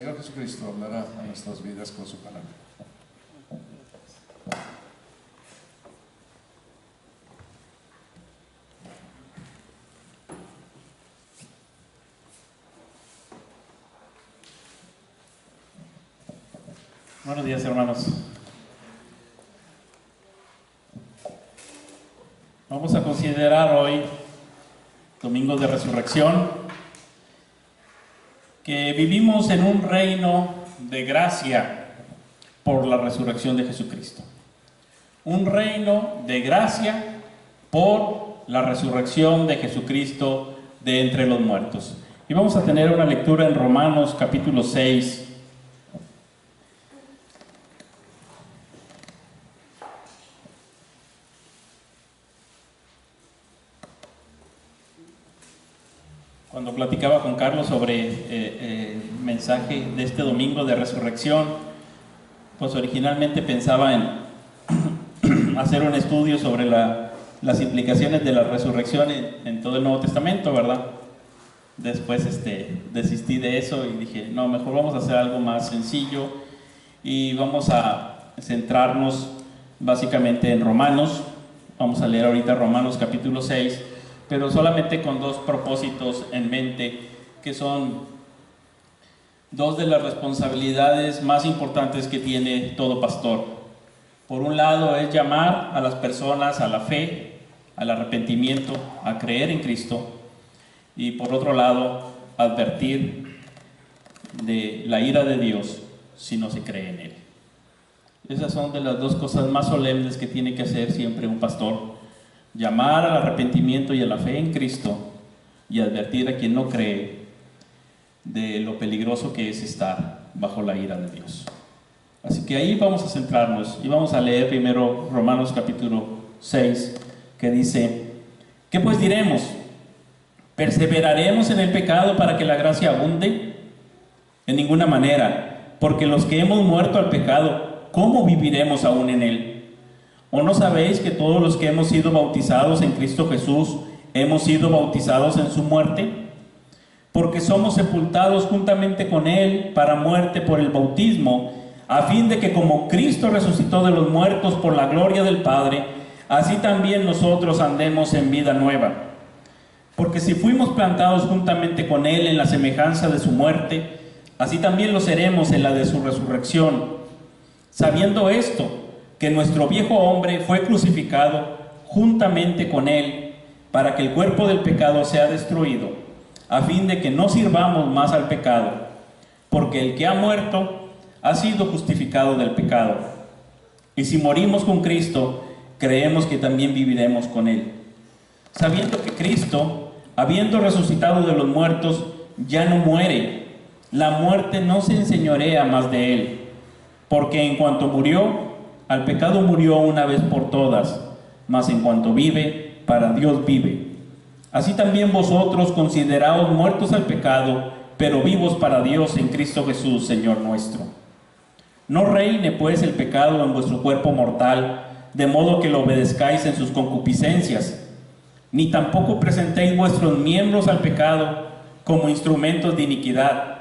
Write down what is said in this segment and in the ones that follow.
Señor Jesucristo hablará a nuestras vidas con su palabra. Buenos días, hermanos. Vamos a considerar hoy, Domingo de Resurrección, que vivimos en un reino de gracia por la resurrección de Jesucristo. Un reino de gracia por la resurrección de Jesucristo de entre los muertos. Y vamos a tener una lectura en Romanos capítulo 6. Cuando platicaba con Carlos sobre el mensaje de este domingo de resurrección, pues originalmente pensaba en hacer un estudio sobre las implicaciones de la resurrección en todo el Nuevo Testamento, ¿verdad? Después desistí de eso y dije, no, mejor vamos a hacer algo más sencillo y vamos a centrarnos básicamente en Romanos. Vamos a leer ahorita Romanos capítulo 6, pero solamente con dos propósitos en mente, que son dos de las responsabilidades más importantes que tiene todo pastor. Por un lado es llamar a las personas a la fe, al arrepentimiento, a creer en Cristo, y por otro lado advertir de la ira de Dios si no se cree en Él. Esas son de las dos cosas más solemnes que tiene que hacer siempre un pastor: llamar al arrepentimiento y a la fe en Cristo, y advertir a quien no cree de lo peligroso que es estar bajo la ira de Dios. Así que ahí vamos a centrarnos y vamos a leer primero Romanos capítulo 6, que dice: ¿qué pues diremos? ¿Perseveraremos en el pecado para que la gracia abunde? En ninguna manera, porque los que hemos muerto al pecado, ¿cómo viviremos aún en él? ¿O no sabéis que todos los que hemos sido bautizados en Cristo Jesús hemos sido bautizados en su muerte? Porque somos sepultados juntamente con Él para muerte por el bautismo, a fin de que como Cristo resucitó de los muertos por la gloria del Padre, así también nosotros andemos en vida nueva. Porque si fuimos plantados juntamente con Él en la semejanza de su muerte, así también lo seremos en la de su resurrección. Sabiendo esto, que nuestro viejo hombre fue crucificado juntamente con Él, para que el cuerpo del pecado sea destruido, a fin de que no sirvamos más al pecado, porque el que ha muerto ha sido justificado del pecado. Y si morimos con Cristo, creemos que también viviremos con Él, sabiendo que Cristo, habiendo resucitado de los muertos, ya no muere. La muerte no se enseñorea más de Él, porque en cuanto murió, al pecado murió una vez por todas, mas en cuanto vive, para Dios vive. Así también vosotros consideraos muertos al pecado, pero vivos para Dios en Cristo Jesús, Señor nuestro. No reine pues el pecado en vuestro cuerpo mortal, de modo que lo obedezcáis en sus concupiscencias, ni tampoco presentéis vuestros miembros al pecado como instrumentos de iniquidad,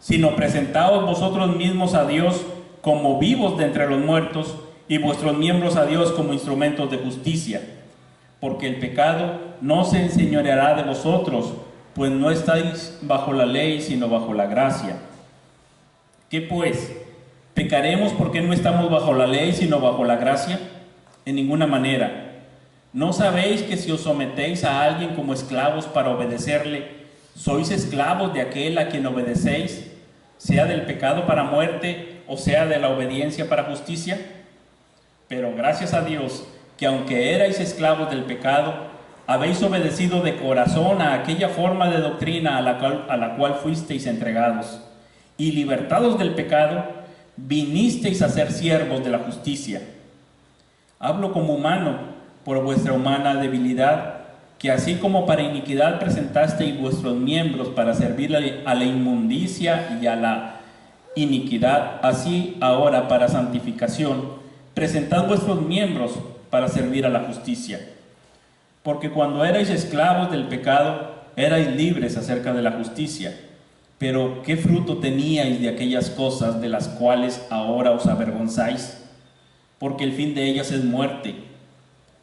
sino presentaos vosotros mismos a Dios como vivos de entre los muertos, y vuestros miembros a Dios como instrumentos de justicia. Porque el pecado no se enseñoreará de vosotros, pues no estáis bajo la ley, sino bajo la gracia. ¿Qué pues? ¿Pecaremos porque no estamos bajo la ley, sino bajo la gracia? En ninguna manera. ¿No sabéis que si os sometéis a alguien como esclavos para obedecerle, sois esclavos de aquel a quien obedecéis, sea del pecado para muerte, o sea de la obediencia para justicia? Pero gracias a Dios, que aunque erais esclavos del pecado, habéis obedecido de corazón a aquella forma de doctrina a la cual fuisteis entregados, y libertados del pecado, vinisteis a ser siervos de la justicia. Hablo como humano, por vuestra humana debilidad, que así como para iniquidad presentasteis vuestros miembros para servir a la inmundicia y a la iniquidad, así ahora para santificación, presentad vuestros miembros para servir a la justicia. Porque cuando erais esclavos del pecado, erais libres acerca de la justicia. Pero ¿qué fruto teníais de aquellas cosas de las cuales ahora os avergonzáis? Porque el fin de ellas es muerte.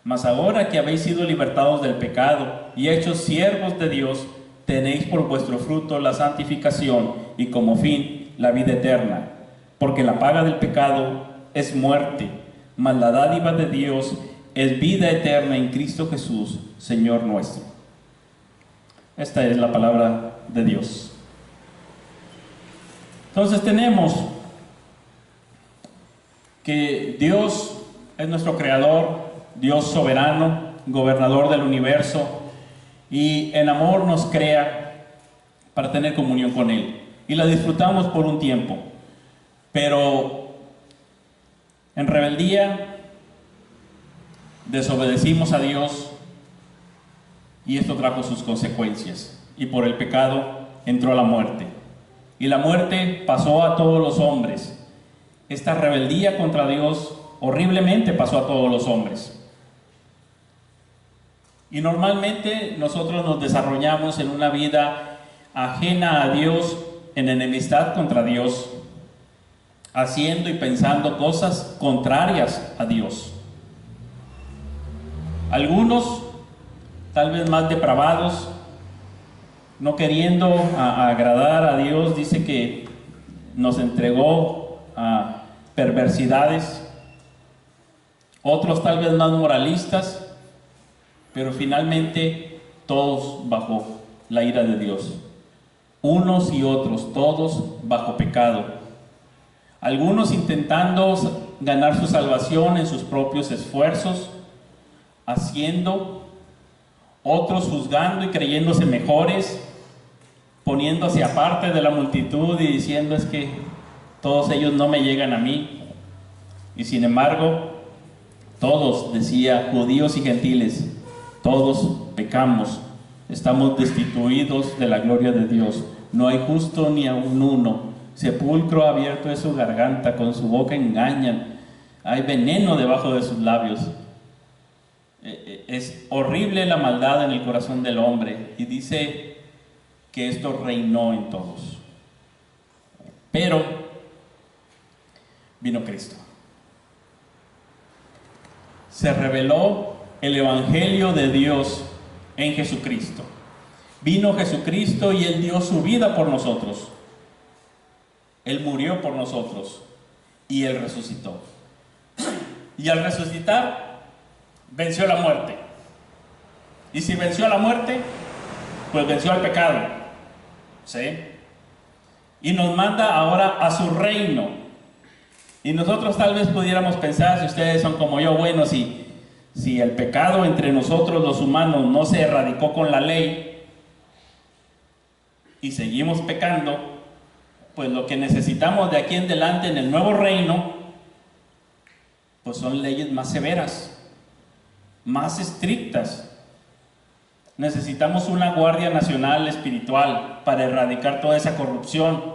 Mas ahora que habéis sido libertados del pecado y hechos siervos de Dios, tenéis por vuestro fruto la santificación y como fin la vida eterna. Porque la paga del pecado es muerte, mas la dádiva de Dios es vida eterna en Cristo Jesús, Señor nuestro. Esta es la palabra de Dios. Entonces tenemos que Dios es nuestro creador, Dios soberano, gobernador del universo, y en amor nos crea para tener comunión con Él. Y la disfrutamos por un tiempo, pero en rebeldía desobedecimos a Dios y esto trajo sus consecuencias. Y por el pecado entró la muerte. Y la muerte pasó a todos los hombres. Esta rebeldía contra Dios horriblemente pasó a todos los hombres. Y normalmente nosotros nos desarrollamos en una vida ajena a Dios, en enemistad contra Dios, haciendo y pensando cosas contrarias a Dios. Algunos, tal vez más depravados, no queriendo agradar a Dios, dice que nos entregó a perversidades. Otros tal vez más moralistas, pero finalmente todos bajo la ira de Dios. Unos y otros, todos bajo pecado. Algunos intentando ganar su salvación en sus propios esfuerzos, haciendo, otros juzgando y creyéndose mejores, poniéndose aparte de la multitud y diciendo es que todos ellos no me llegan a mí. Y sin embargo, todos, decía, judíos y gentiles, todos pecamos, estamos destituidos de la gloria de Dios. No hay justo ni aun uno. Sepulcro abierto es su garganta, con su boca engañan. Hay veneno debajo de sus labios. Es horrible la maldad en el corazón del hombre. Y dice que esto reinó en todos. Pero vino Cristo. Se reveló el Evangelio de Dios en Jesucristo. Vino Jesucristo y Él dio su vida por nosotros. Él murió por nosotros y Él resucitó. Y al resucitar, venció la muerte. Y si venció a la muerte, pues venció al pecado. ¿Sí? Y nos manda ahora a su reino. Y nosotros tal vez pudiéramos pensar, si ustedes son como yo, bueno, si el pecado entre nosotros los humanos no se erradicó con la ley y seguimos pecando, pues lo que necesitamos de aquí en adelante en el nuevo reino, pues son leyes más severas, más estrictas. Necesitamos una guardia nacional espiritual para erradicar toda esa corrupción.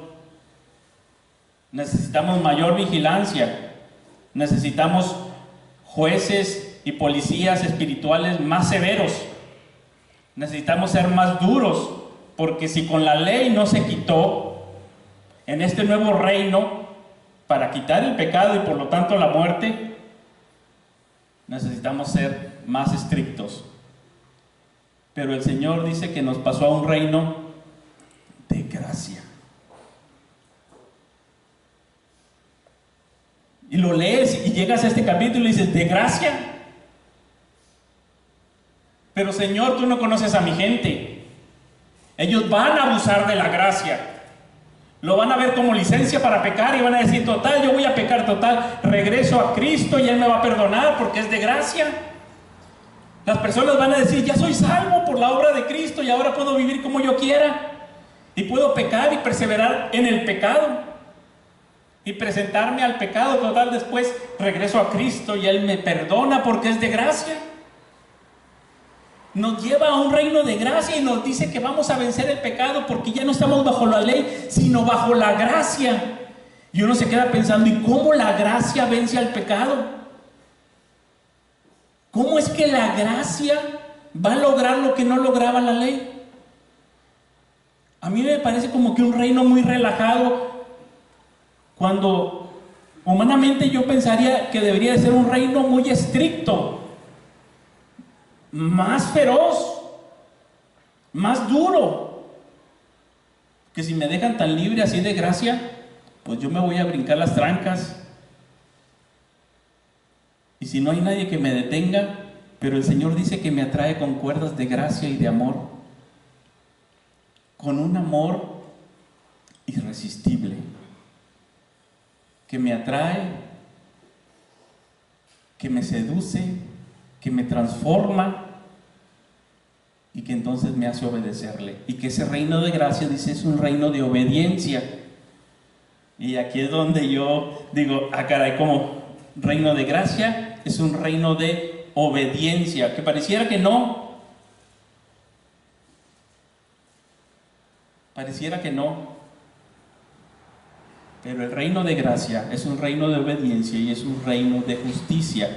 Necesitamos mayor vigilancia. Necesitamos jueces y policías espirituales más severos. Necesitamos ser más duros, porque si con la ley no se quitó, en este nuevo reino, para quitar el pecado y por lo tanto la muerte, necesitamos ser más estrictos. Pero el Señor dice que nos pasó a un reino de gracia. Y lo lees y llegas a este capítulo y dices, ¿de gracia? Pero Señor, tú no conoces a mi gente. Ellos van a abusar de la gracia. Lo van a ver como licencia para pecar y van a decir, total, yo voy a pecar, total, regreso a Cristo y Él me va a perdonar porque es de gracia. Las personas van a decir, ya soy salvo por la obra de Cristo y ahora puedo vivir como yo quiera. Y puedo pecar y perseverar en el pecado. Y presentarme al pecado, total, después regreso a Cristo y Él me perdona porque es de gracia. Nos lleva a un reino de gracia y nos dice que vamos a vencer el pecado porque ya no estamos bajo la ley, sino bajo la gracia. Y uno se queda pensando, ¿y cómo la gracia vence al pecado? ¿Cómo es que la gracia va a lograr lo que no lograba la ley? A mí me parece como que un reino muy relajado, cuando humanamente yo pensaría que debería de ser un reino muy estricto, más feroz, más duro, que si me dejan tan libre así de gracia, pues yo me voy a brincar las trancas. Y si no hay nadie que me detenga, pero el Señor dice que me atrae con cuerdas de gracia y de amor, con un amor irresistible, que me atrae, que me seduce, que me transforma y que entonces me hace obedecerle. Y que ese reino de gracia, dice, es un reino de obediencia. Y aquí es donde yo digo, caray, como reino de gracia es un reino de obediencia, que pareciera que no. Pareciera que no. Pero el reino de gracia es un reino de obediencia y es un reino de justicia.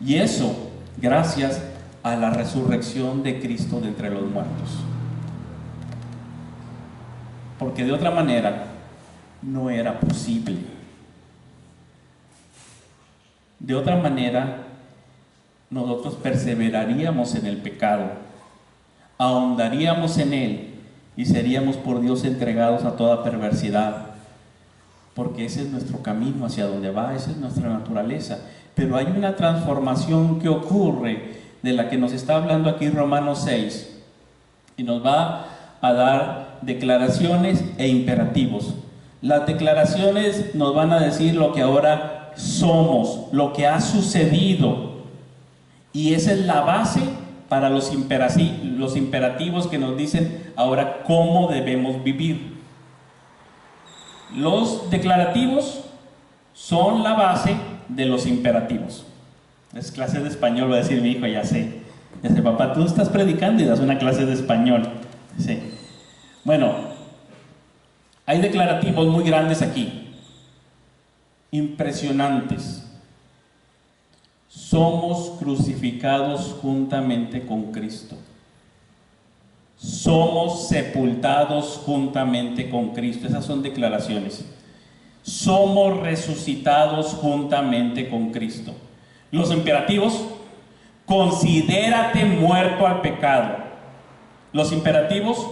Y eso gracias a la resurrección de Cristo de entre los muertos. Porque de otra manera no era posible. De otra manera nosotros perseveraríamos en el pecado, ahondaríamos en él y seríamos por Dios entregados a toda perversidad, porque ese es nuestro camino hacia donde va, esa es nuestra naturaleza. Pero hay una transformación que ocurre, de la que nos está hablando aquí Romanos 6, y nos va a dar declaraciones e imperativos. Las declaraciones nos van a decir lo que ahora somos, lo que ha sucedido, y esa es la base para los imperativos que nos dicen ahora cómo debemos vivir. Los declarativos son la base de los imperativos. Es clase de español, va a decir mi hijo, ya sé, papá, tú estás predicando y das una clase de español. Sí. Bueno, hay declarativos muy grandes aquí, impresionantes. Somos crucificados juntamente con Cristo. Somos sepultados juntamente con Cristo. Esas son declaraciones. Somos resucitados juntamente con Cristo. Los imperativos: considérate muerto al pecado. Los imperativos: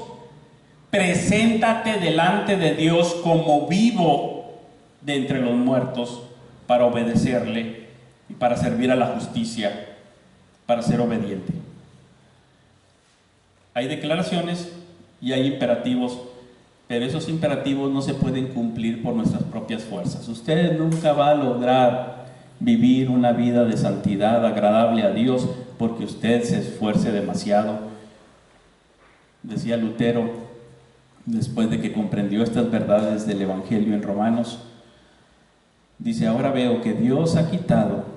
preséntate delante de Dios como vivo de entre los muertos para obedecerle y para servir a la justicia, para ser obediente. Hay declaraciones y hay imperativos, pero esos imperativos no se pueden cumplir por nuestras propias fuerzas. Usted nunca va a lograr vivir una vida de santidad agradable a Dios porque usted se esfuerce demasiado. Decía Lutero, después de que comprendió estas verdades del Evangelio en Romanos, dice: ahora veo que Dios ha quitado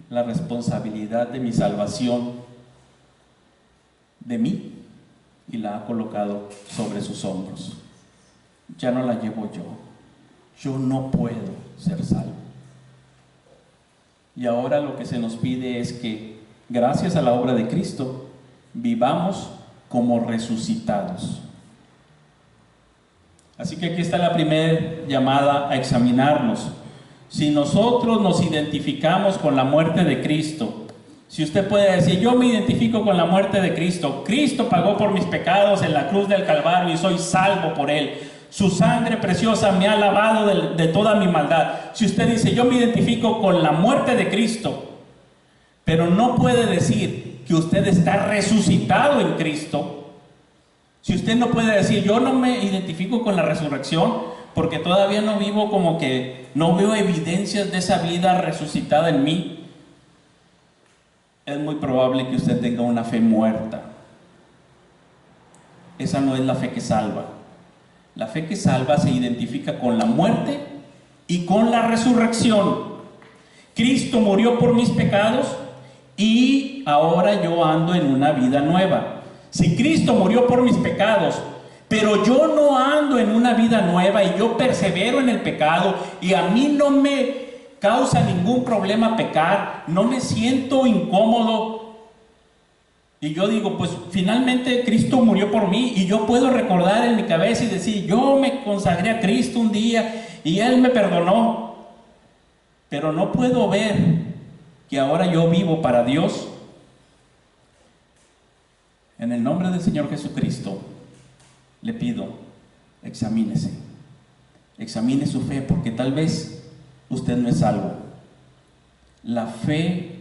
la responsabilidad de mi salvación de mí y la ha colocado sobre sus hombros. Ya no la llevo yo no puedo ser salvo. Y ahora lo que se nos pide es que, gracias a la obra de Cristo, vivamos como resucitados. Así que aquí está la primera llamada a examinarnos. Si nosotros nos identificamos con la muerte de Cristo, si usted puede decir: yo me identifico con la muerte de Cristo, Cristo pagó por mis pecados en la cruz del Calvario y soy salvo por Él, su sangre preciosa me ha lavado de toda mi maldad. Si usted dice: yo me identifico con la muerte de Cristo, pero no puede decir que usted está resucitado en Cristo, si usted no puede decir: yo no me identifico con la resurrección porque todavía no vivo, como que no veo evidencias de esa vida resucitada en mí, es muy probable que usted tenga una fe muerta. Esa no es la fe que salva. La fe que salva se identifica con la muerte y con la resurrección. Cristo murió por mis pecados y ahora yo ando en una vida nueva. Si Cristo murió por mis pecados, pero yo no ando en una vida nueva y yo persevero en el pecado y a mí no me causa ningún problema pecar, no me siento incómodo Y yo digo, pues finalmente Cristo murió por mí y yo puedo recordar en mi cabeza y decir, yo me consagré a Cristo un día y Él me perdonó. Pero no puedo ver que ahora yo vivo para Dios. En el nombre del Señor Jesucristo, le pido, examínese. Examine su fe, porque tal vez usted no es salvo. La fe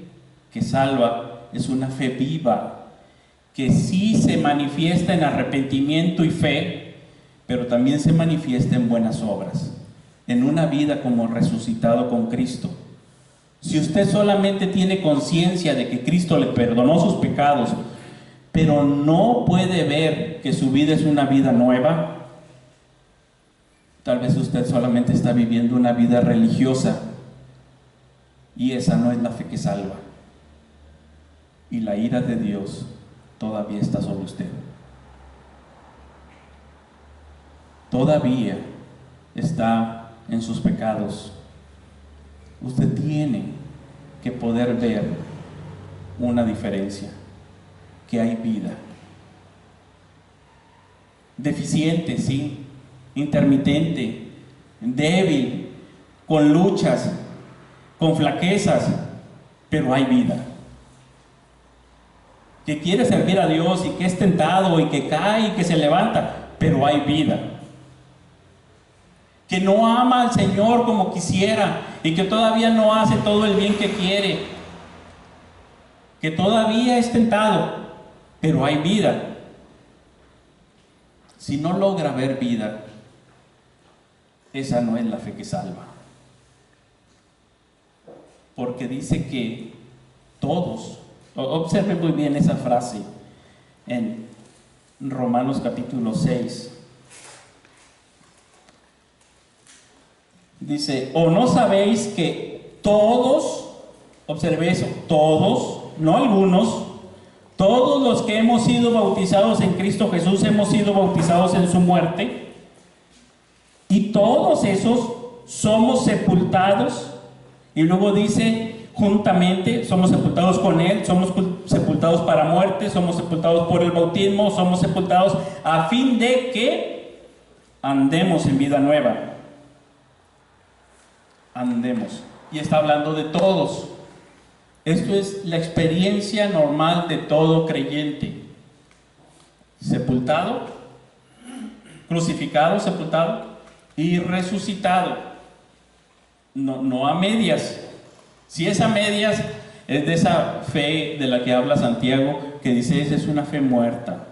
que salva es una fe viva, que sí se manifiesta en arrepentimiento y fe, pero también se manifiesta en buenas obras, en una vida como resucitado con Cristo. Si usted solamente tiene conciencia de que Cristo le perdonó sus pecados, pero no puede ver que su vida es una vida nueva, tal vez usted solamente está viviendo una vida religiosa, y esa no es la fe que salva. Y la ira de Dios todavía está sobre usted. Todavía está en sus pecados. Usted tiene que poder ver una diferencia, que hay vida. Deficiente, sí, intermitente, débil, con luchas, con flaquezas, pero hay vida. Que quiere servir a Dios y que es tentado y que cae y que se levanta, pero hay vida. Que no ama al Señor como quisiera y que todavía no hace todo el bien que quiere. Que todavía es tentado, pero hay vida. Si no logra ver vida, esa no es la fe que salva. Porque dice que todos, observen muy bien esa frase en Romanos capítulo 6. Dice, ¿o no sabéis que todos, observe eso, todos, no algunos, todos los que hemos sido bautizados en Cristo Jesús hemos sido bautizados en su muerte? Y todos esos somos sepultados. Y luego dice, juntamente somos sepultados con Él, somos sepultados para muerte, somos sepultados por el bautismo, somos sepultados a fin de que andemos en vida nueva. Andemos. Y está hablando de todos. Esto es la experiencia normal de todo creyente. Sepultado, crucificado, sepultado y resucitado. No a medias. Si es a medias, es de esa fe de la que habla Santiago, que dice, esa es una fe muerta.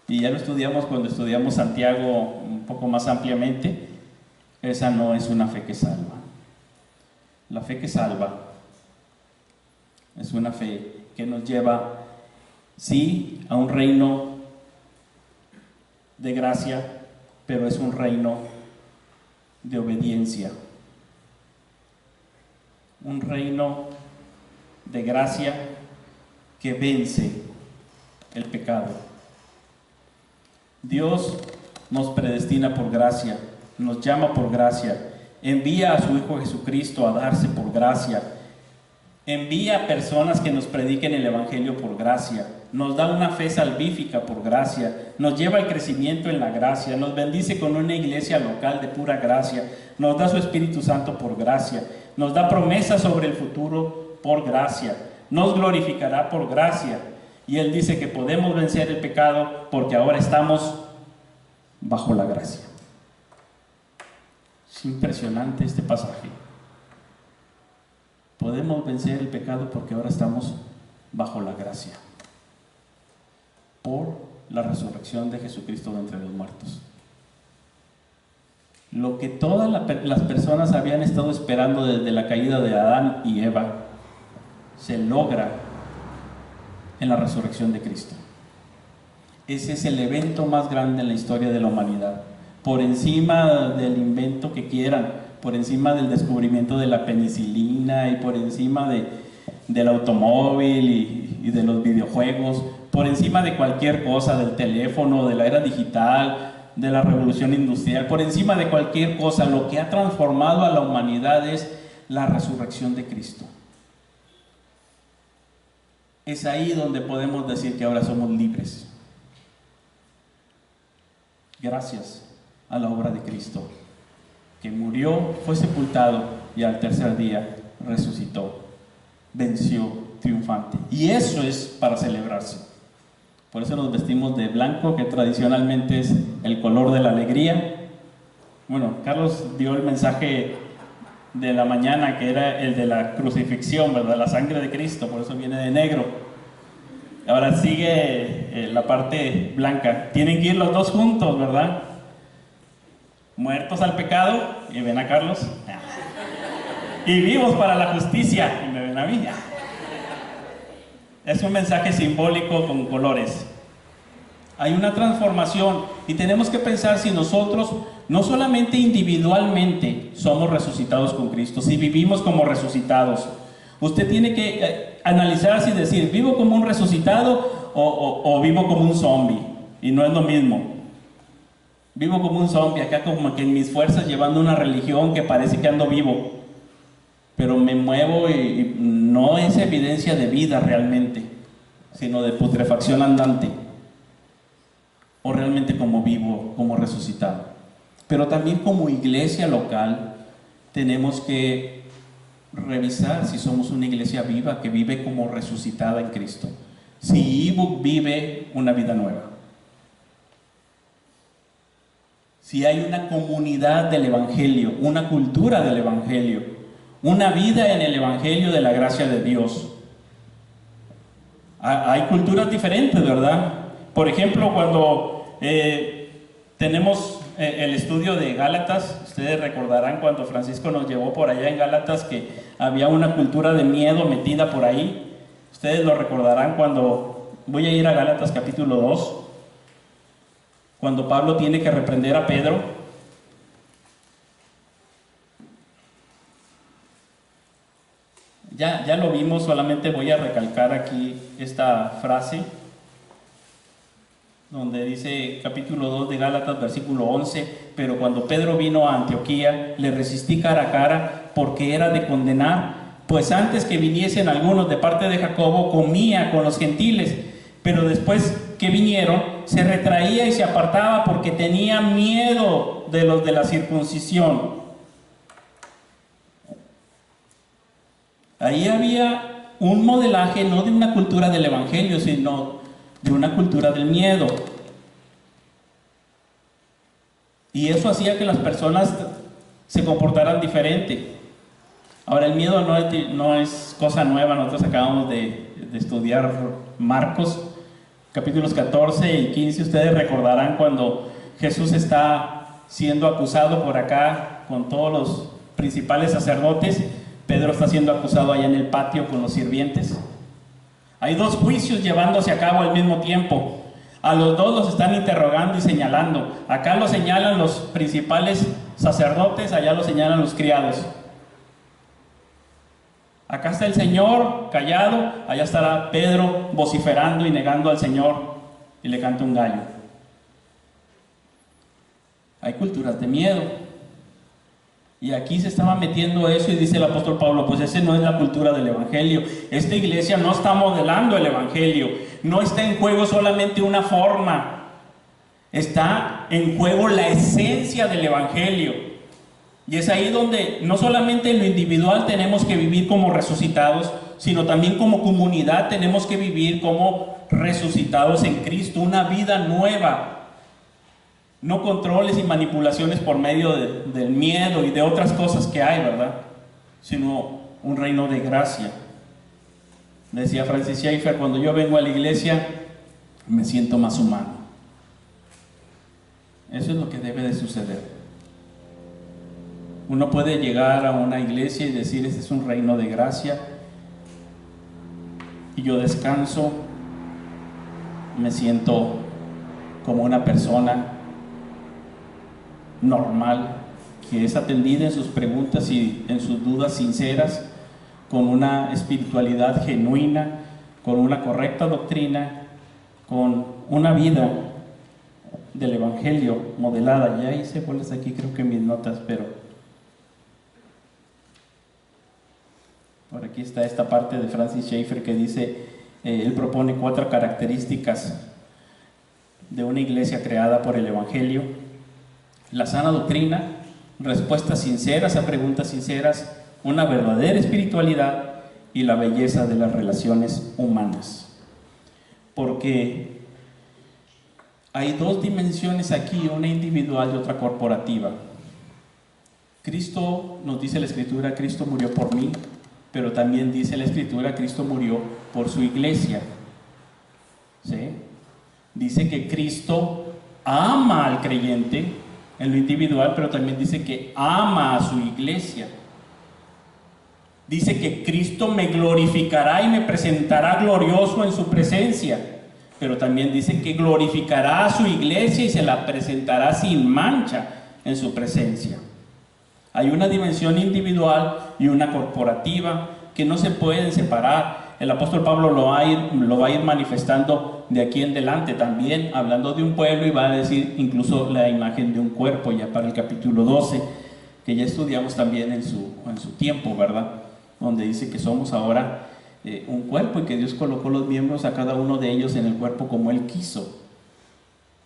Y ya lo estudiamos cuando estudiamos Santiago un poco más ampliamente. Esa no es una fe que salva. La fe que salva es una fe que nos lleva, sí, a un reino de gracia, pero es un reino de obediencia. Un reino de gracia que vence el pecado. Dios nos predestina por gracia, nos llama por gracia, envía a su Hijo Jesucristo a darse por gracia, envía personas que nos prediquen el Evangelio por gracia, nos da una fe salvífica por gracia, nos lleva al crecimiento en la gracia, nos bendice con una iglesia local de pura gracia, nos da su Espíritu Santo por gracia, nos da promesas sobre el futuro por gracia, nos glorificará por gracia. Y Él dice que podemos vencer el pecado porque ahora estamos bajo la gracia. Es impresionante este pasaje. Podemos vencer el pecado porque ahora estamos bajo la gracia, por la resurrección de Jesucristo de entre los muertos. Lo que todas las personas habían estado esperando desde la caída de Adán y Eva, se logra en la resurrección de Cristo. Ese es el evento más grande en la historia de la humanidad. Por encima del invento que quieran, por encima del descubrimiento de la penicilina y por encima del automóvil y de los videojuegos, por encima de cualquier cosa, del teléfono, de la era digital, de la revolución industrial, por encima de cualquier cosa, lo que ha transformado a la humanidad es la resurrección de Cristo. es ahí donde podemos decir que ahora somos libres. Gracias a la obra de Cristo, que murió, fue sepultado y al tercer día resucitó, venció triunfante. Y eso es para celebrarse. Por eso nos vestimos de blanco, que tradicionalmente es el color de la alegría. Bueno, Carlos dio el mensaje de la mañana, que era el de la crucifixión, ¿verdad? La sangre de Cristo, por eso viene de negro. Ahora sigue la parte blanca. Tienen que ir los dos juntos, ¿verdad? Muertos al pecado, y ven a Carlos, y vivos para la justicia, y me ven a mí. Es un mensaje simbólico con colores. Hay una transformación y tenemos que pensar si nosotros no solamente individualmente somos resucitados con Cristo, si vivimos como resucitados. Usted tiene que analizarse y decir, ¿vivo como un resucitado o vivo como un zombie? Y no es lo mismo. Vivo como un zombie, acá como que en mis fuerzas llevando una religión que parece que ando vivo, pero me muevo y no es evidencia de vida realmente, sino de putrefacción andante, o realmente como vivo, como resucitado. Pero también como iglesia local tenemos que revisar si somos una iglesia viva, que vive como resucitada en Cristo, si ebook vive una vida nueva, si hay una comunidad del Evangelio, una cultura del Evangelio, una vida en el Evangelio de la gracia de Dios. Hay culturas diferentes, ¿verdad? Por ejemplo, cuando tenemos el estudio de Gálatas, ustedes recordarán cuando Francisco nos llevó por allá en Gálatas que había una cultura de miedo metida por ahí. Ustedes lo recordarán cuando voy a ir a Gálatas capítulo 2, cuando Pablo tiene que reprender a Pedro. Ya lo vimos, solamente voy a recalcar aquí esta frase, donde dice capítulo 2 de Gálatas, versículo 11, pero cuando Pedro vino a Antioquía, le resistí cara a cara, porque era de condenar, pues antes que viniesen algunos de parte de Jacobo, comía con los gentiles, pero después que vinieron, se retraía y se apartaba, porque tenía miedo de los de la circuncisión. Ahí había un modelaje no de una cultura del Evangelio, sino de una cultura del miedo. Y eso hacía que las personas se comportaran diferente. Ahora, el miedo no es cosa nueva. Nosotros acabamos de estudiar Marcos, capítulos 14 y 15. Ustedes recordarán cuando Jesús está siendo acusado por acá con todos los principales sacerdotes. Pedro está siendo acusado allá en el patio con los sirvientes. Hay dos juicios llevándose a cabo al mismo tiempo. A los dos los están interrogando y señalando. Acá lo señalan los principales sacerdotes, allá lo señalan los criados. Acá está el Señor callado, allá estará Pedro vociferando y negando al Señor, y le canta un gallo. Hay culturas de miedo. Y aquí se estaba metiendo eso y dice el apóstol Pablo, pues ese no es la cultura del Evangelio. Esta iglesia no está modelando el Evangelio. No está en juego solamente una forma. Está en juego la esencia del Evangelio. Y es ahí donde no solamente en lo individual tenemos que vivir como resucitados, sino también como comunidad tenemos que vivir como resucitados en Cristo. Una vida nueva. No controles y manipulaciones por medio del miedo y de otras cosas que hay, ¿verdad? Sino un reino de gracia. Decía Francis Schaeffer, cuando yo vengo a la iglesia, me siento más humano. Eso es lo que debe de suceder. Uno puede llegar a una iglesia y decir, este es un reino de gracia, y yo descanso, me siento como una persona normal, que es atendida en sus preguntas y en sus dudas sinceras, con una espiritualidad genuina, con una correcta doctrina, con una vida del Evangelio modelada. Ya hice bolas aquí, creo que en mis notas, pero por aquí está esta parte de Francis Schaeffer que dice, Él propone 4 características de una iglesia creada por el Evangelio: la sana doctrina, respuestas sinceras a preguntas sinceras, una verdadera espiritualidad y la belleza de las relaciones humanas. Porque hay 2 dimensiones aquí, una individual y otra corporativa. Cristo, nos dice la Escritura, Cristo murió por mí, pero también dice la Escritura, Cristo murió por su iglesia. ¿Sí? Dice que Cristo ama al creyente en lo individual, pero también dice que ama a su iglesia. Dice que Cristo me glorificará y me presentará glorioso en su presencia, pero también dice que glorificará a su iglesia y se la presentará sin mancha en su presencia. Hay una dimensión individual y una corporativa que no se pueden separar. El apóstol Pablo lo va a ir manifestando de aquí en adelante también, hablando de un pueblo, y va a decir incluso la imagen de un cuerpo ya para el capítulo 12, que ya estudiamos también en su tiempo, ¿verdad? Donde dice que somos ahora un cuerpo y que Dios colocó los miembros a cada uno de ellos en el cuerpo como Él quiso.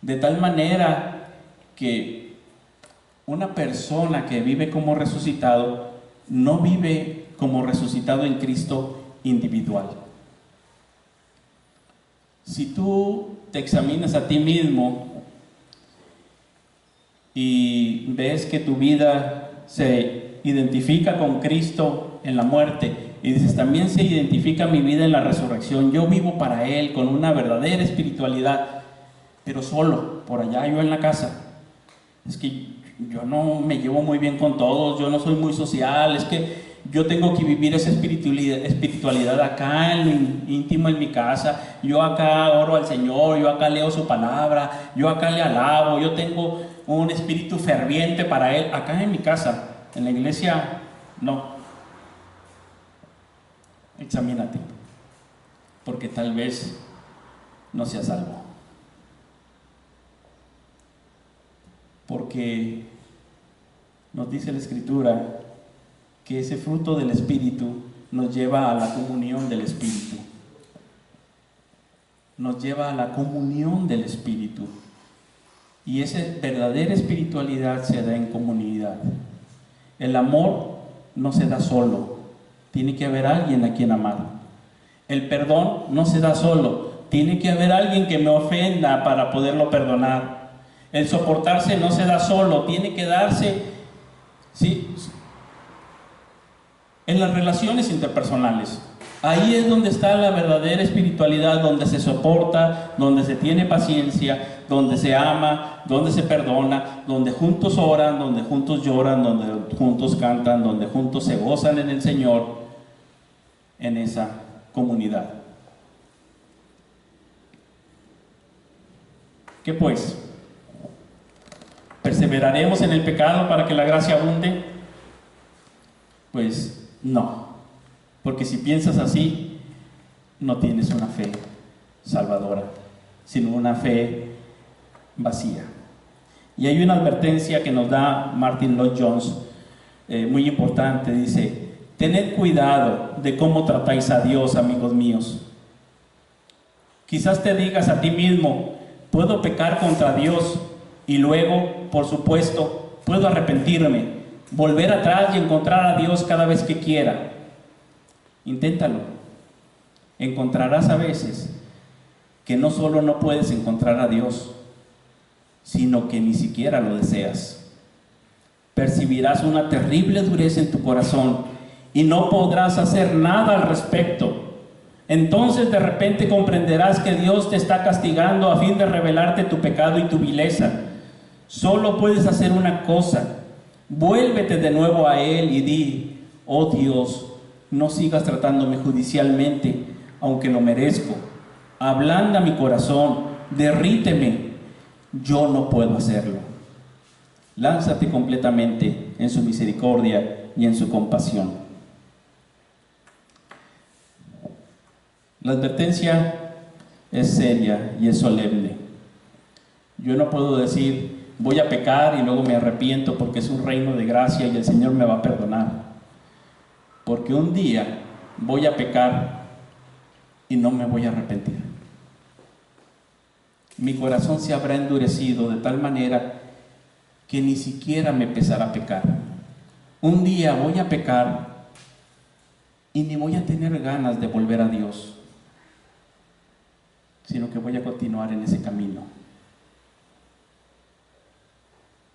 De tal manera que una persona que vive como resucitado no vive como resucitado en Cristo individual. Si tú te examinas a ti mismo y ves que tu vida se identifica con Cristo en la muerte y dices, también se identifica mi vida en la resurrección, yo vivo para Él con una verdadera espiritualidad, pero solo, por allá yo en la casa, es que yo no me llevo muy bien con todos, yo no soy muy social, es que yo tengo que vivir esa espiritualidad acá en lo íntimo en mi casa, yo acá oro al Señor, yo acá leo su palabra, yo acá le alabo, yo tengo un espíritu ferviente para Él, acá en mi casa, en la iglesia no. Examínate, porque tal vez no seas salvo. Porque nos dice la Escritura que ese fruto del Espíritu nos lleva a la comunión del Espíritu. Nos lleva a la comunión del Espíritu. Y esa verdadera espiritualidad se da en comunidad. El amor no se da solo. Tiene que haber alguien a quien amar. El perdón no se da solo. Tiene que haber alguien que me ofenda para poderlo perdonar. El soportarse no se da solo. Tiene que darse, ¿sí?, en las relaciones interpersonales. Ahí es donde está la verdadera espiritualidad, donde se soporta, donde se tiene paciencia, donde se ama, donde se perdona, donde juntos oran, donde juntos lloran, donde juntos cantan, donde juntos se gozan en el Señor, en esa comunidad. ¿Qué pues? ¿Perseveraremos en el pecado para que la gracia abunde? Pues no, porque si piensas así, no tienes una fe salvadora, sino una fe vacía. Y hay una advertencia que nos da Martin Lloyd-Jones, muy importante. Dice: tened cuidado de cómo tratáis a Dios, amigos míos. Quizás te digas a ti mismo, puedo pecar contra Dios y luego, por supuesto, puedo arrepentirme, volver atrás y encontrar a Dios cada vez que quiera. Inténtalo. Encontrarás a veces que no solo no puedes encontrar a Dios, sino que ni siquiera lo deseas. Percibirás una terrible dureza en tu corazón y no podrás hacer nada al respecto. Entonces de repente comprenderás que Dios te está castigando a fin de revelarte tu pecado y tu vileza. Solo puedes hacer una cosa: vuélvete de nuevo a Él y di: oh Dios, no sigas tratándome judicialmente, aunque lo merezco. Ablanda mi corazón, derríteme. Yo no puedo hacerlo. Lánzate completamente en su misericordia y en su compasión. La advertencia es seria y es solemne. Yo no puedo decir, voy a pecar y luego me arrepiento porque es un reino de gracia y el Señor me va a perdonar. Porque un día voy a pecar y no me voy a arrepentir. Mi corazón se habrá endurecido de tal manera que ni siquiera me pesará pecar. Un día voy a pecar y ni voy a tener ganas de volver a Dios, sino que voy a continuar en ese camino.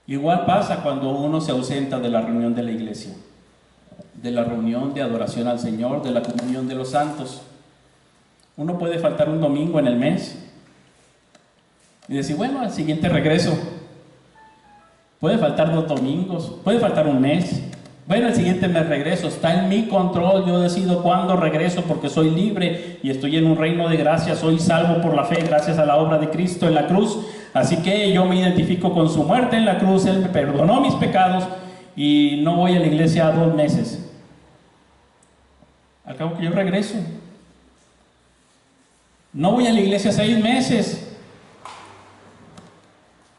Igual pasa cuando uno se ausenta de la reunión de la iglesia, de la reunión de adoración al Señor, de la comunión de los santos. Uno puede faltar un domingo en el mes y decir, bueno, al siguiente regreso. Puede faltar 2 domingos, puede faltar un mes. Bueno, al siguiente mes regreso, está en mi control, yo decido cuándo regreso porque soy libre y estoy en un reino de gracia, soy salvo por la fe gracias a la obra de Cristo en la cruz. Así que yo me identifico con su muerte en la cruz, Él me perdonó mis pecados y no voy a la iglesia 2 meses. Al cabo que yo regreso. No voy a la iglesia 6 meses.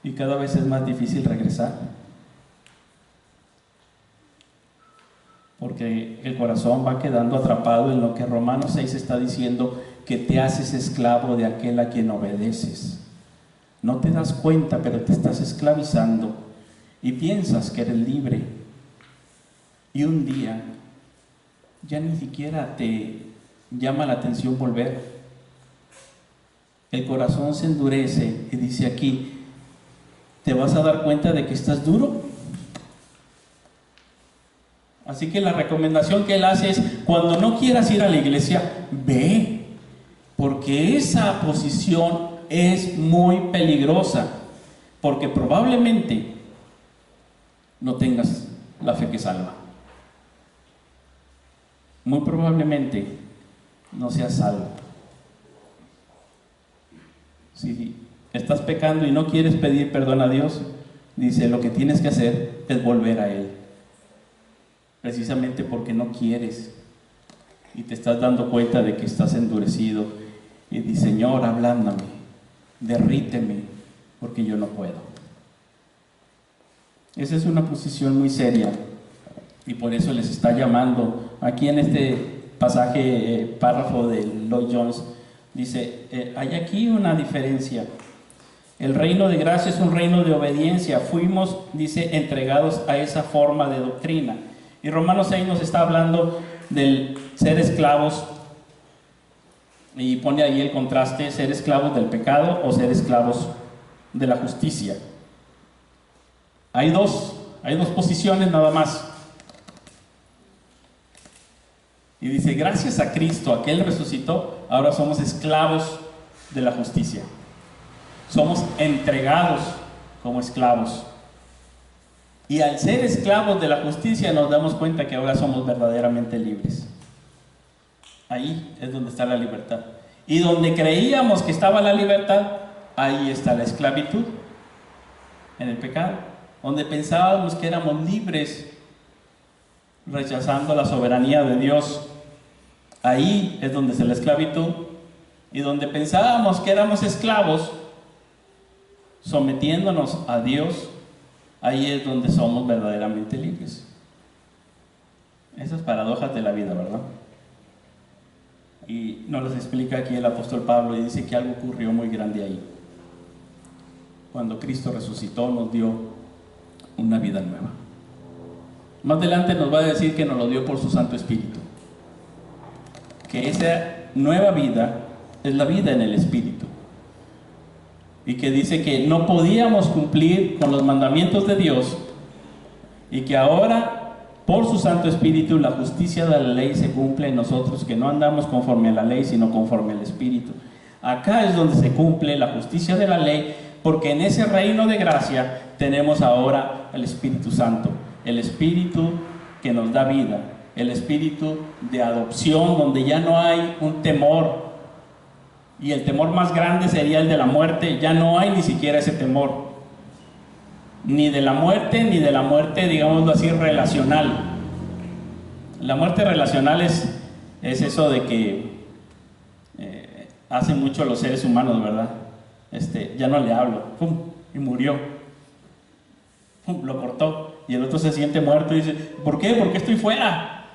Y cada vez es más difícil regresar. Porque el corazón va quedando atrapado en lo que Romanos 6 está diciendo, que te haces esclavo de aquel a quien obedeces. No te das cuenta, pero te estás esclavizando y piensas que eres libre. Y un día ya ni siquiera te llama la atención volver. El corazón se endurece y dice aquí, ¿te vas a dar cuenta de que estás duro? Así que la recomendación que él hace es, cuando no quieras ir a la iglesia, ve, porque esa posición es muy peligrosa, porque probablemente no tengas la fe que salva. Muy probablemente no seas salvo. Si estás pecando y no quieres pedir perdón a Dios, dice, lo que tienes que hacer es volver a Él. Precisamente porque no quieres y te estás dando cuenta de que estás endurecido y dices, Señor, ablándame, derríteme, porque yo no puedo. Esa es una posición muy seria y por eso les está llamando. Aquí en este pasaje, párrafo de Lloyd Jones, dice, hay aquí una diferencia. El reino de gracia es un reino de obediencia. Fuimos, dice, entregados a esa forma de doctrina. Y Romanos 6 nos está hablando del ser esclavos y pone ahí el contraste, ser esclavos del pecado o ser esclavos de la justicia. Hay dos posiciones nada más. Y dice, gracias a Cristo, a que Él resucitó, ahora somos esclavos de la justicia. Somos entregados como esclavos. Y al ser esclavos de la justicia nos damos cuenta que ahora somos verdaderamente libres. Ahí es donde está la libertad. Y donde creíamos que estaba la libertad, ahí está la esclavitud, en el pecado. Donde pensábamos que éramos libres, rechazando la soberanía de Dios, ahí es donde está la esclavitud. Y donde pensábamos que éramos esclavos, sometiéndonos a Dios, ahí es donde somos verdaderamente libres. Esas paradojas de la vida, ¿verdad? Y nos las explica aquí el apóstol Pablo y dice que algo ocurrió muy grande ahí. Cuando Cristo resucitó, nos dio una vida nueva. Más adelante nos va a decir que nos lo dio por su Santo Espíritu. Que esa nueva vida es la vida en el Espíritu. Y que dice que no podíamos cumplir con los mandamientos de Dios y que ahora por su Santo Espíritu la justicia de la ley se cumple en nosotros, que no andamos conforme a la ley sino conforme al Espíritu. Acá es donde se cumple la justicia de la ley, porque en ese reino de gracia tenemos ahora el Espíritu Santo, el Espíritu que nos da vida, el Espíritu de adopción, donde ya no hay un temor. Y el temor más grande sería el de la muerte. Ya no hay ni siquiera ese temor. Ni de la muerte, digámoslo así, relacional. La muerte relacional es eso de que hacen mucho los seres humanos, ¿verdad? Ya no le hablo, ¡pum! Y murió. ¡Pum! Lo cortó. Y el otro se siente muerto y dice, ¿por qué? ¿Por qué estoy fuera?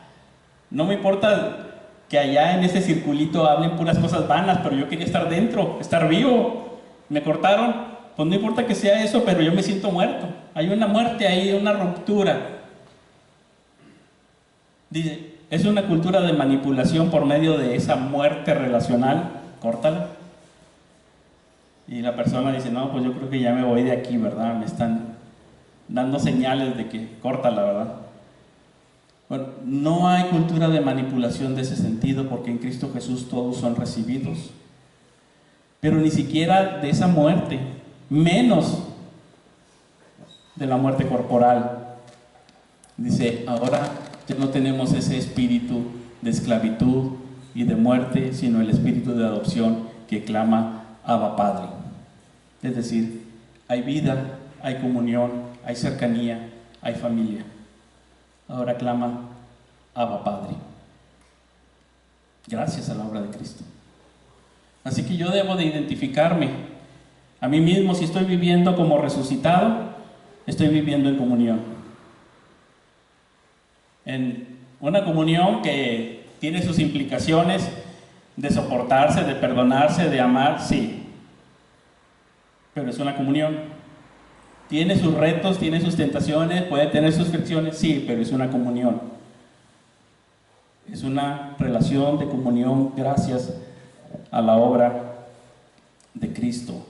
No me importa que allá en ese circulito hablen puras cosas vanas, pero yo quería estar dentro, estar vivo. Me cortaron, pues no importa que sea eso, pero yo me siento muerto. Hay una muerte ahí, una ruptura. Dice, es una cultura de manipulación por medio de esa muerte relacional, córtala. Y la persona dice, no, pues yo creo que ya me voy de aquí, ¿verdad? Me están dando señales de que córtala, ¿verdad? Bueno, no hay cultura de manipulación de ese sentido, porque en Cristo Jesús todos son recibidos. Pero ni siquiera de esa muerte, menos de la muerte corporal. Dice, ahora ya no tenemos ese espíritu de esclavitud y de muerte, sino el espíritu de adopción que clama Abba Padre. Es decir, hay vida, hay comunión, hay cercanía, hay familia. Ahora clama Abba Padre. Gracias a la obra de Cristo. Así que yo debo de identificarme a mí mismo. Si estoy viviendo como resucitado, estoy viviendo en comunión. En una comunión que tiene sus implicaciones de soportarse, de perdonarse, de amar, sí. Pero es una comunión. Tiene sus retos, tiene sus tentaciones, puede tener sus fricciones, sí, pero es una comunión. Es una relación de comunión gracias a la obra de Cristo,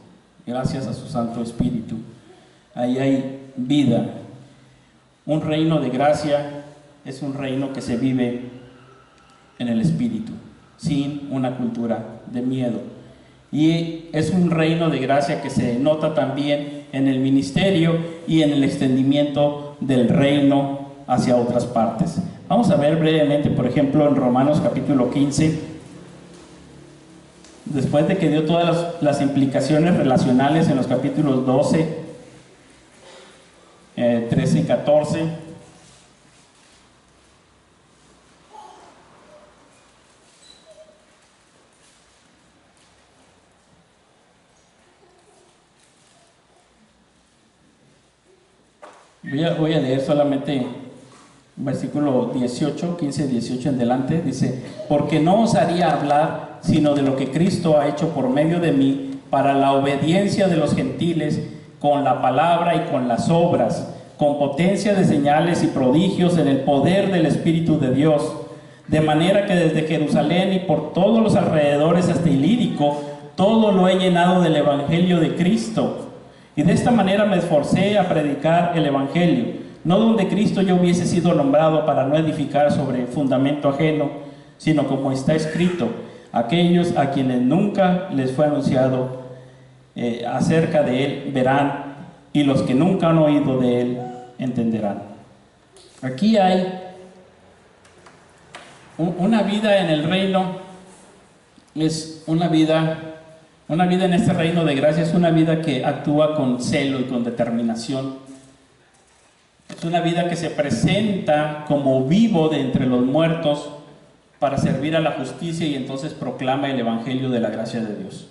gracias a su Santo Espíritu. Ahí hay vida. Un reino de gracia es un reino que se vive en el Espíritu, sin una cultura de miedo. Y es un reino de gracia que se nota también en el ministerio y en el extendimiento del reino hacia otras partes. Vamos a ver brevemente, por ejemplo, en Romanos capítulo 15, después de que dio todas las implicaciones relacionales en los capítulos 12, 13 y 14. Voy a leer solamente versículo 18, 15, 18 en delante. Dice, porque no osaría hablar sino de lo que Cristo ha hecho por medio de mí para la obediencia de los gentiles, con la palabra y con las obras, con potencia de señales y prodigios en el poder del Espíritu de Dios, de manera que desde Jerusalén y por todos los alrededores hasta Ilírico, todo lo he llenado del Evangelio de Cristo. Y de esta manera me esforcé a predicar el Evangelio, no donde Cristo ya hubiese sido nombrado para no edificar sobre fundamento ajeno, sino como está escrito, aquellos a quienes nunca les fue anunciado acerca de él verán, y los que nunca han oído de él entenderán. Aquí hay una vida en el reino, es una vida en este reino de gracia, es una vida que actúa con celo y con determinación. Es una vida que se presenta como vivo de entre los muertos para servir a la justicia y entonces proclama el evangelio de la gracia de Dios.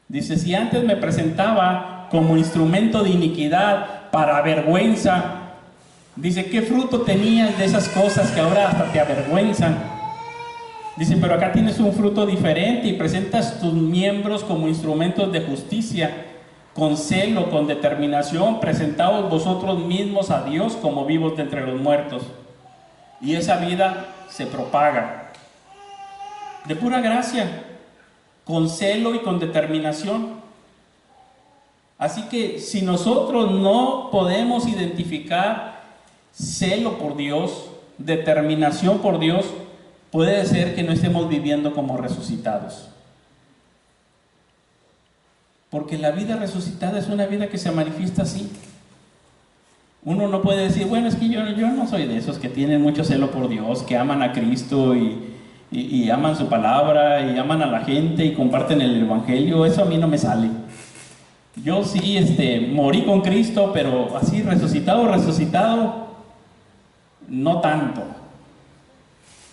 Dice, si antes me presentaba como instrumento de iniquidad para vergüenza, dice, ¿qué fruto tenías de esas cosas que ahora hasta te avergüenzan? Dice, pero acá tienes un fruto diferente y presentas tus miembros como instrumentos de justicia, con celo, con determinación, presentaos vosotros mismos a Dios como vivos de entre los muertos. Y esa vida se propaga de pura gracia, con celo y con determinación. Así que si nosotros no podemos identificar celo por Dios, determinación por Dios, puede ser que no estemos viviendo como resucitados. Porque la vida resucitada es una vida que se manifiesta así. Uno no puede decir, bueno, es que yo no soy de esos que tienen mucho celo por Dios, que aman a Cristo y aman su palabra y aman a la gente y comparten el evangelio. Eso a mí no me sale. Yo sí morí con Cristo, pero así resucitado, no tanto.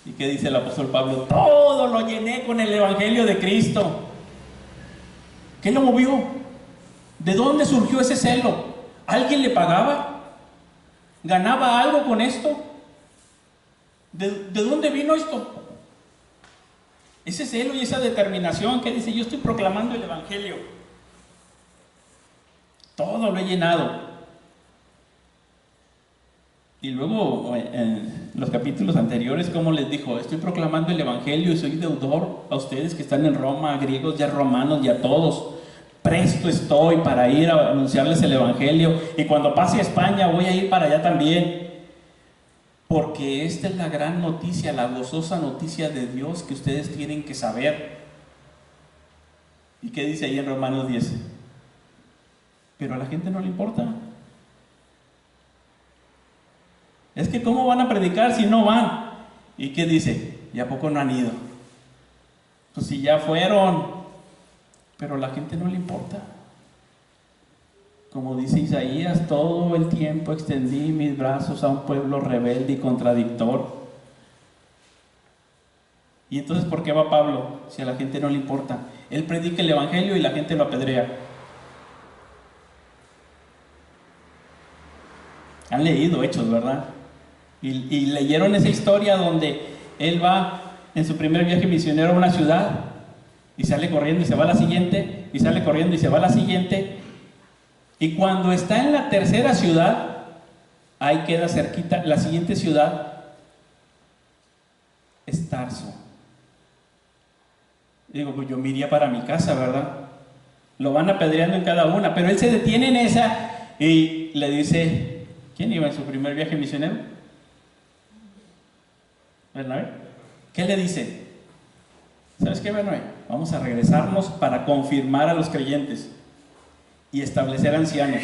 ¿Y qué dice el apóstol Pablo? Todo lo llené con el evangelio de Cristo. ¿Qué lo movió? ¿De dónde surgió ese celo? ¿Alguien le pagaba? ¿Ganaba algo con esto? ¿De dónde vino esto? Ese celo y esa determinación que dice, yo estoy proclamando el Evangelio. Todo lo he llenado. Y luego, en los capítulos anteriores, como les dijo, estoy proclamando el Evangelio y soy deudor a ustedes que están en Roma, a griegos y a romanos y a todos. Presto estoy para ir a anunciarles el Evangelio. Y cuando pase a España voy a ir para allá también. Porque esta es la gran noticia, la gozosa noticia de Dios que ustedes tienen que saber. ¿Y qué dice ahí en Romanos 10? Pero a la gente no le importa. Es que ¿cómo van a predicar si no van? ¿Y qué dice? ¿Y a poco no han ido? Pues si ya fueron. Pero a la gente no le importa. Como dice Isaías, todo el tiempo extendí mis brazos a un pueblo rebelde y contradictor. ¿Y entonces por qué va Pablo si a la gente no le importa? Él predica el Evangelio y la gente lo apedrea. Han leído Hechos, ¿verdad? Y leyeron esa historia donde él va en su primer viaje misionero a una ciudad y sale corriendo y se va a la siguiente, y sale corriendo y se va a la siguiente. Y cuando está en la tercera ciudad, ahí queda cerquita, la siguiente ciudad es Tarso. Digo, pues yo me iría para mi casa, ¿verdad? Lo van apedreando en cada una, pero él se detiene en esa y le dice, ¿quién iba en su primer viaje misionero? ¿Bernabé? ¿Qué le dice? ¿Sabes qué, Bernabé? Vamos a regresarnos para confirmar a los creyentes y establecer ancianos.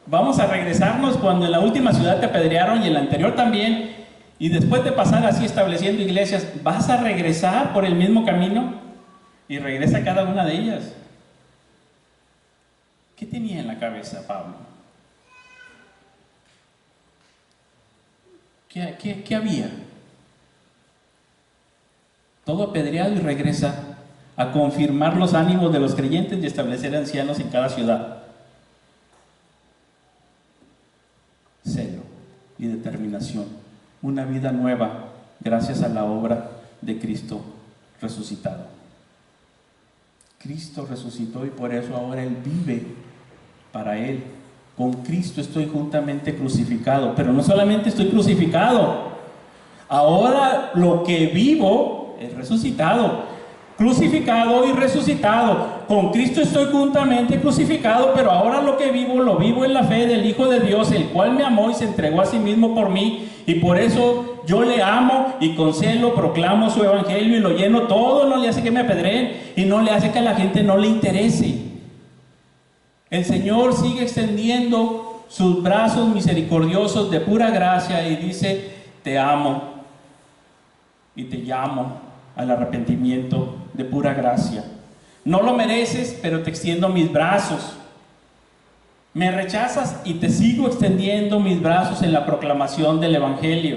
Vamos a regresarnos cuando en la última ciudad te apedrearon y en la anterior también, y después de pasar así estableciendo iglesias, vas a regresar por el mismo camino y regresa a cada una de ellas. ¿Qué tenía en la cabeza Pablo? ¿Qué había? Todo apedreado y regresa a confirmar los ánimos de los creyentes y establecer ancianos en cada ciudad. Celo y determinación, una vida nueva gracias a la obra de Cristo resucitado. Cristo resucitó y por eso ahora Él vive para Él. Con Cristo estoy juntamente crucificado, pero no solamente estoy crucificado, ahora lo que vivo es resucitado. Crucificado y resucitado. Con Cristo estoy juntamente crucificado, pero ahora lo que vivo, lo vivo en la fe del Hijo de Dios, el cual me amó y se entregó a sí mismo por mí, y por eso yo le amo y con celo proclamo su evangelio y lo lleno todo. No le hace que me apedreen y no le hace que a la gente no le interese. El Señor sigue extendiendo sus brazos misericordiosos de pura gracia y dice, te amo y te llamo al arrepentimiento de pura gracia. No lo mereces, pero te extiendo mis brazos. Me rechazas y te sigo extendiendo mis brazos en la proclamación del Evangelio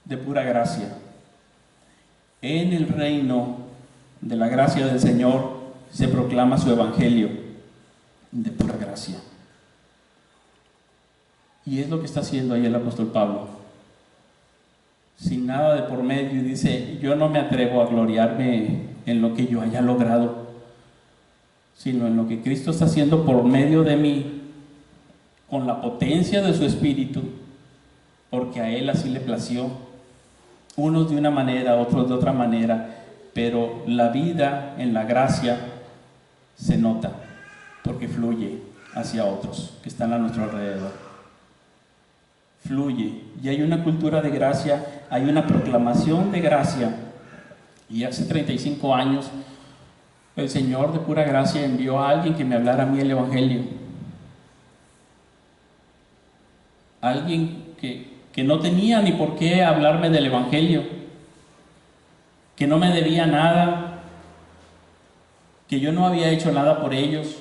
de pura gracia. En el reino de la gracia del Señor se proclama su Evangelio de pura gracia. Y es lo que está haciendo ahí el apóstol Pablo. Sin nada de por medio, y dice, yo no me atrevo a gloriarme en lo que yo haya logrado, sino en lo que Cristo está haciendo por medio de mí, con la potencia de su Espíritu, porque a Él así le plació, unos de una manera, otros de otra manera, pero la vida en la gracia se nota, porque fluye hacia otros que están a nuestro alrededor. Fluye, y hay una cultura de gracia, hay una proclamación de gracia. Y hace 35 años el Señor de pura gracia envió a alguien que me hablara a mí el Evangelio. Alguien que no tenía ni por qué hablarme del Evangelio, que no me debía nada, que yo no había hecho nada por ellos.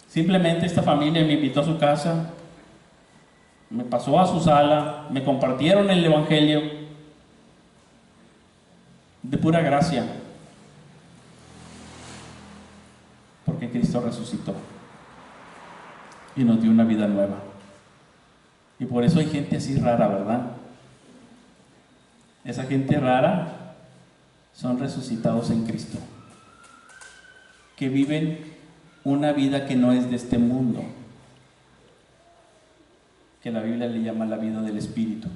Simplemente esta familia me invitó a su casa, me pasó a su sala, me compartieron el Evangelio de pura gracia, porque Cristo resucitó y nos dio una vida nueva. Y por eso hay gente así rara, ¿verdad? Esa gente rara son resucitados en Cristo, que viven una vida que no es de este mundo, que la Biblia le llama la vida del Espíritu,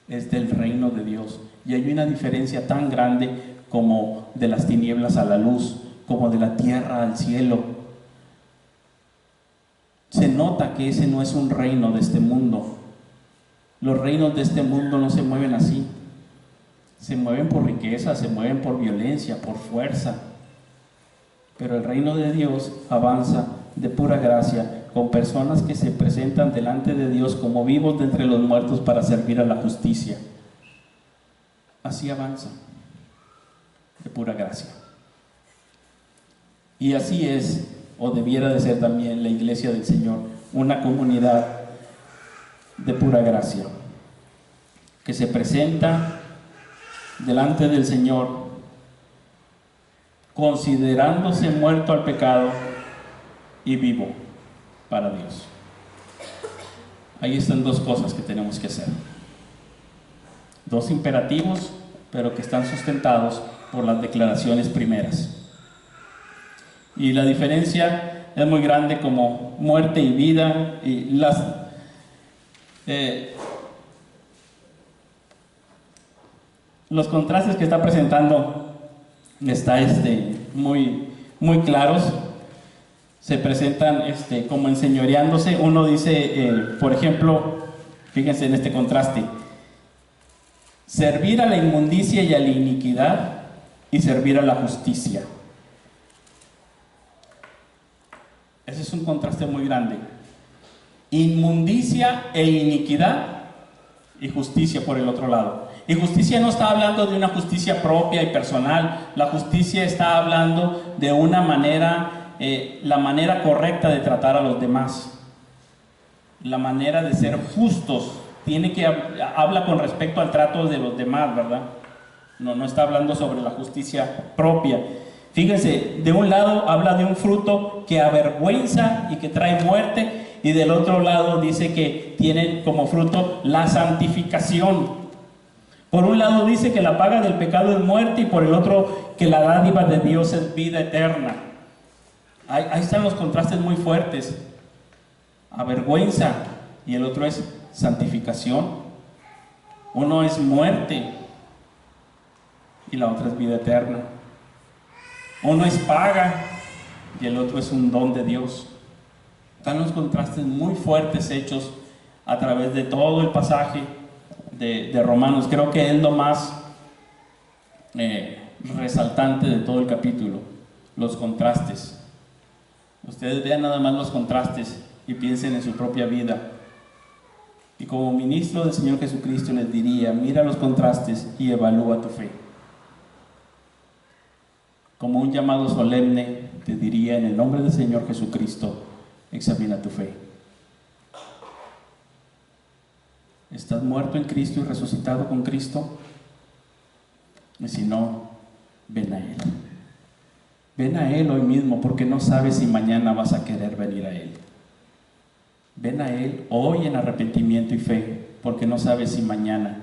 es del reino de Dios. Y hay una diferencia tan grande como de las tinieblas a la luz, como de la tierra al cielo. Se nota que ese no es un reino de este mundo. Los reinos de este mundo no se mueven así. Se mueven por riqueza, se mueven por violencia, por fuerza. Pero el reino de Dios avanza de pura gracia, con personas que se presentan delante de Dios como vivos de entre los muertos para servir a la justicia. Así avanza, de pura gracia. Y así es, o debiera de ser también, la iglesia del Señor, una comunidad de pura gracia, que se presenta delante del Señor considerándose muerto al pecado y vivo para Dios. Ahí están dos cosas que tenemos que hacer. Dos imperativos, pero que están sustentados por las declaraciones primeras. Y la diferencia es muy grande, como muerte y vida, y los contrastes que está presentando está muy claros. Se presentan como enseñoreándose. Uno dice, por ejemplo, fíjense en este contraste: servir a la inmundicia y a la iniquidad, y servir a la justicia. Ese es un contraste muy grande. Inmundicia e iniquidad, y justicia por el otro lado. Y justicia no está hablando de una justicia propia y personal. La justicia está hablando de una manera, la manera correcta de tratar a los demás, la manera de ser justos. Habla con respecto al trato de los demás, ¿verdad? No está hablando sobre la justicia propia. Fíjense, de un lado habla de un fruto que avergüenza y que trae muerte, y del otro lado dice que tienen como fruto la santificación. Por un lado dice que la paga del pecado es muerte, y por el otro que la dádiva de Dios es vida eterna. Ahí están los contrastes muy fuertes. Avergüenza, y el otro es santificación. Uno es muerte y la otra es vida eterna. Uno es paga y el otro es un don de Dios. Están los contrastes muy fuertes hechos a través de todo el pasaje de Romanos. Creo que es lo más resaltante de todo el capítulo, los contrastes. Ustedes vean nada más los contrastes y piensen en su propia vida. Y como ministro del Señor Jesucristo les diría: mira los contrastes y evalúa tu fe. Como un llamado solemne te diría, en el nombre del Señor Jesucristo, examina tu fe. ¿Estás muerto en Cristo y resucitado con Cristo? Y si no, ven a Él. Ven a Él hoy mismo, porque no sabes si mañana vas a querer venir a Él. Ven a Él hoy en arrepentimiento y fe, porque no sabes si mañana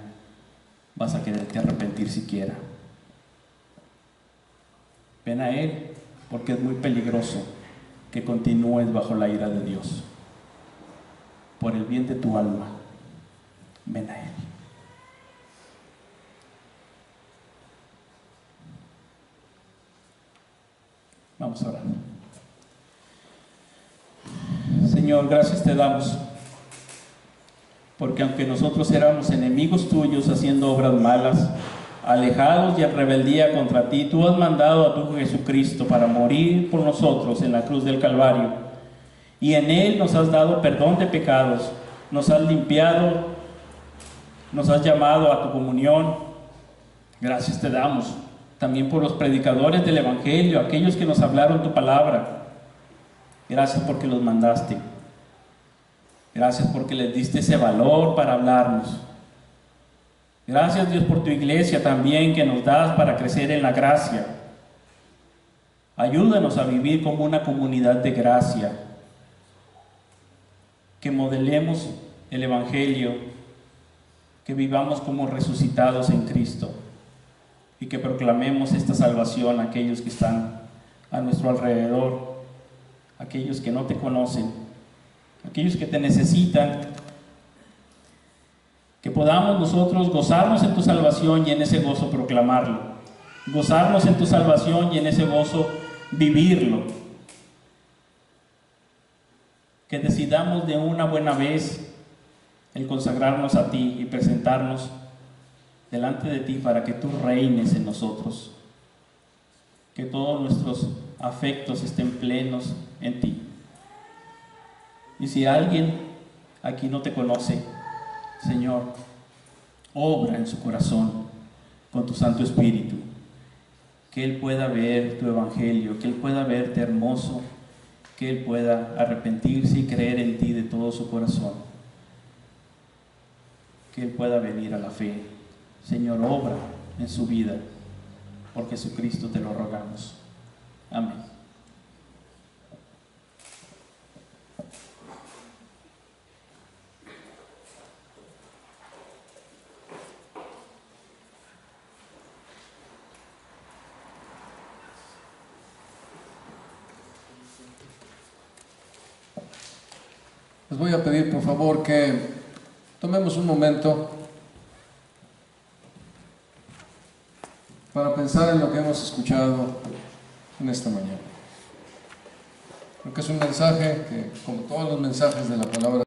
vas a quererte arrepentir siquiera. Ven a Él, porque es muy peligroso que continúes bajo la ira de Dios. Por el bien de tu alma, ven a Él. Vamos a orar. Señor, gracias te damos, porque aunque nosotros éramos enemigos tuyos, haciendo obras malas, alejados y en rebeldía contra ti, tú has mandado a tu Jesucristo para morir por nosotros en la cruz del Calvario, y en Él nos has dado perdón de pecados, nos has limpiado, nos has llamado a tu comunión. Gracias te damos también por los predicadores del Evangelio, aquellos que nos hablaron tu palabra. Gracias porque los mandaste. Gracias porque les diste ese valor para hablarnos. Gracias, Dios, por tu iglesia también que nos das para crecer en la gracia. Ayúdanos a vivir como una comunidad de gracia, que modelemos el Evangelio, que vivamos como resucitados en Cristo y que proclamemos esta salvación a aquellos que están a nuestro alrededor, aquellos que no te conocen, aquellos que te necesitan, que podamos nosotros gozarnos en tu salvación y en ese gozo proclamarlo, gozarnos en tu salvación y en ese gozo vivirlo, que decidamos de una buena vez el consagrarnos a ti y presentarnos delante de ti para que tú reines en nosotros, que todos nuestros afectos estén plenos en ti. Y si alguien aquí no te conoce, Señor, obra en su corazón con tu Santo Espíritu, que Él pueda ver tu Evangelio, que Él pueda verte hermoso, que Él pueda arrepentirse y creer en ti de todo su corazón, que Él pueda venir a la fe. Señor, obra en su vida, por Jesucristo te lo rogamos. Amén. Les voy a pedir por favor que tomemos un momento para pensar en lo que hemos escuchado en esta mañana. Creo que es un mensaje que, como todos los mensajes de la palabra